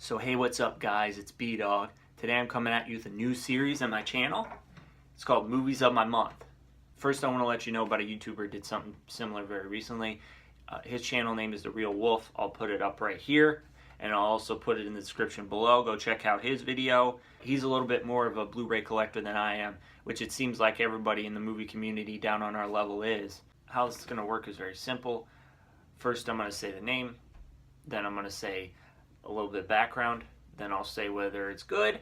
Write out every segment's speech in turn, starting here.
So hey, what's up guys, it's B-Dog. Today I'm coming at you with a new series on my channel. It's called Movies of My Month. First I want to let you know about a YouTuber who did something similar very recently. His channel name is The Real Wolf. I'll put it up right here and I'll also put it in the description below. Go check out his video. He's a little bit more of a Blu-ray collector than I am, which it seems like everybody in the movie community down on our level is. How this is going to work is very simple. First I'm going to say the name, then I'm going to say a little bit of background, then I'll say whether it's good,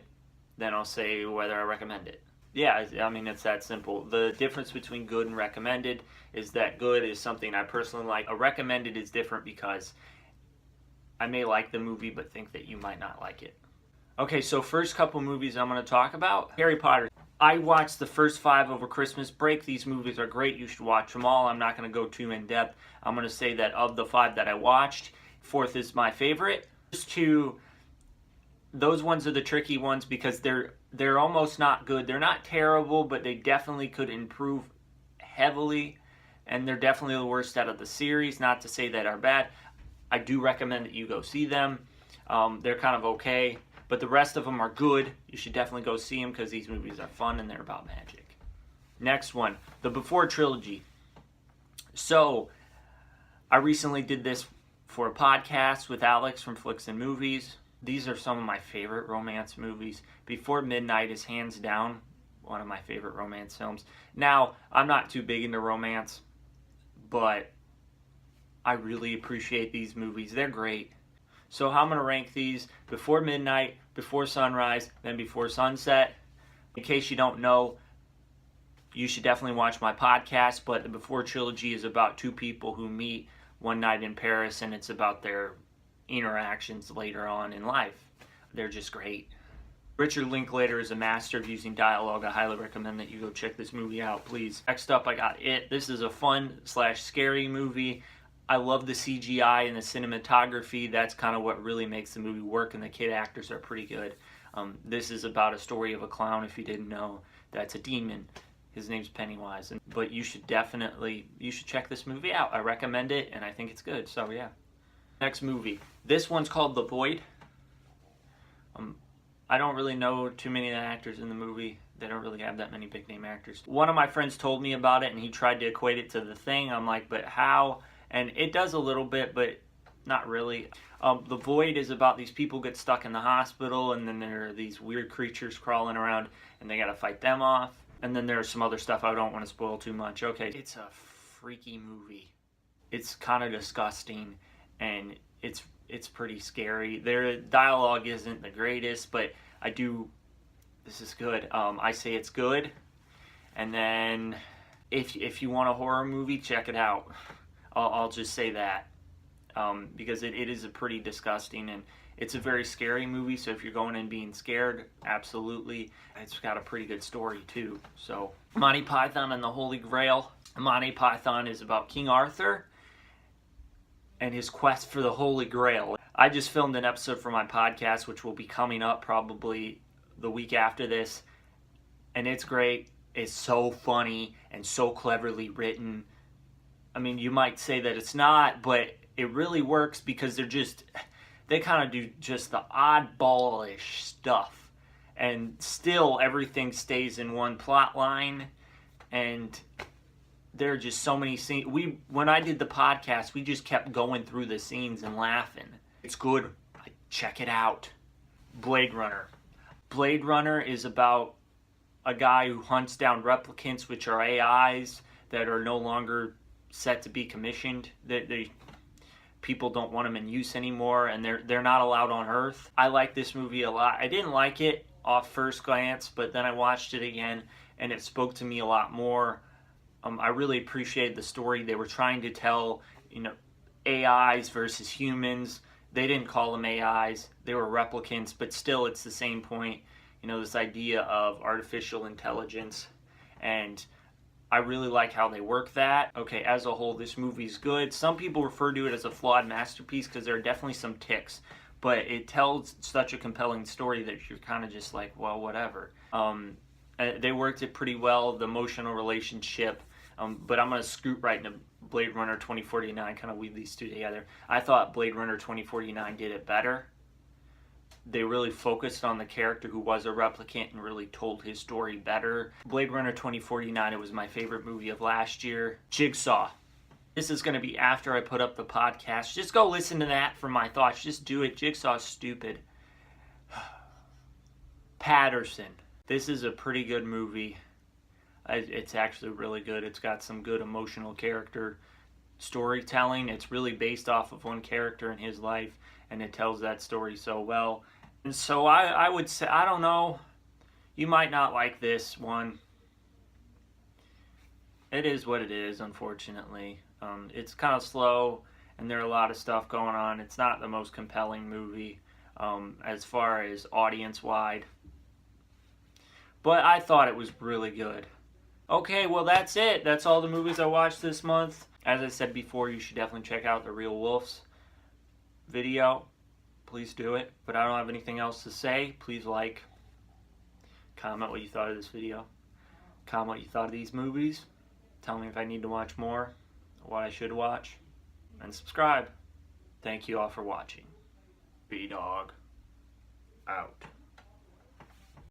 then I'll say whether I recommend it. Yeah, I mean, it's that simple. The difference between good and recommended is that good is something I personally like. A recommended is different because I may like the movie but think that you might not like it. Okay, so first couple movies I'm going to talk about. Harry Potter. I watched the first 5 over Christmas break. These movies are great. You should watch them all. I'm not going to go too in depth. I'm going to say that of the 5 that I watched, 4th is my favorite. Those ones are the tricky ones because they're almost not good. They're not terrible, but they definitely could improve heavily, and they're definitely the worst out of the series. Not to say that are bad. I do recommend that you go see them. They're kind of okay, but the rest of them are good. You should definitely go see them because these movies are fun and they're about magic. Next one, the Before trilogy. So I recently did this for a podcast with Alex from Flicks and Movies. These are some of my favorite romance movies. Before Midnight is hands down one of my favorite romance films. Now, I'm not too big into romance, but I really appreciate these movies. They're great. So how I'm going to rank these: Before Midnight, Before Sunrise, then Before Sunset. In case you don't know, you should definitely watch my podcast, but the Before trilogy is about 2 people who meet one night in Paris, and it's about their interactions later on in life. They're just great. Richard Linklater is a master of using dialogue. I highly recommend that you go check this movie out, please. Next up, I got It. This is a fun/scary movie. I love the CGI and the cinematography. That's kind of what really makes the movie work, and the kid actors are pretty good. This is about a story of a clown, if you didn't know. That's a demon. His name's Pennywise. But you should check this movie out. I recommend it, and I think it's good. So, yeah. Next movie. This one's called The Void. I don't really know too many of the actors in the movie. They don't really have that many big name actors. One of my friends told me about it, and he tried to equate it to The Thing. I'm like, but how? And it does a little bit, but not really. The Void is about these people get stuck in the hospital, and then there are these weird creatures crawling around, and they gotta fight them off. And then there's some other stuff I don't want to spoil too much. Okay, it's a freaky movie. It's kind of disgusting, and it's pretty scary. Their dialogue isn't the greatest, but this is good. I say it's good. And then if you want a horror movie, check it out. I'll just say that. Because it is a pretty disgusting, and it's a very scary movie, so if you're going in being scared, absolutely. It's got a pretty good story too. So, Monty Python and the Holy Grail. Monty Python is about King Arthur and his quest for the Holy Grail. I just filmed an episode for my podcast, which will be coming up probably the week after this, and it's great. It's so funny and so cleverly written. I mean, you might say that it's not, but it really works because they kind of do just the oddballish stuff, and still everything stays in one plot line, and there are just so many scenes. When I did the podcast, we just kept going through the scenes and laughing. It's good. Check it out. Blade Runner. Blade Runner is about a guy who hunts down replicants, which are AIs that are no longer set to be commissioned. People don't want them in use anymore, and they're not allowed on Earth. I like this movie a lot. I didn't like it off first glance, but then I watched it again, and it spoke to me a lot more. I really appreciated the story they were trying to tell. AIs versus humans. They didn't call them AIs. They were replicants, but still, it's the same point. This idea of artificial intelligence, and I really like how they work that. Okay, as a whole, this movie's good. Some people refer to it as a flawed masterpiece because there are definitely some ticks, but it tells such a compelling story that you're kind of just like, well, whatever. They worked it pretty well, the emotional relationship, but I'm going to scoot right into Blade Runner 2049, kind of weave these two together. I thought Blade Runner 2049 did it better. They really focused on the character who was a replicant and really told his story better. Blade Runner 2049, it was my favorite movie of last year. Jigsaw. This is going to be after I put up the podcast. Just go listen to that for my thoughts. Just do it. Jigsaw's stupid. Patterson. This is a pretty good movie. It's actually really good. It's got some good emotional character storytelling. It's really based off of one character in his life, and it tells that story so well. And so I would say, I don't know, you might not like this one. It is what it is, unfortunately. It's kind of slow, and there are a lot of stuff going on. It's not the most compelling movie as far as audience-wide. But I thought it was really good. Okay, well that's it. That's all the movies I watched this month. As I said before, you should definitely check out the Real Wolves video. Please do it. But I don't have anything else to say. Please like, comment what you thought of this video. Comment what you thought of these movies. Tell me if I need to watch more, what I should watch. And subscribe. Thank you all for watching. B-Dog out.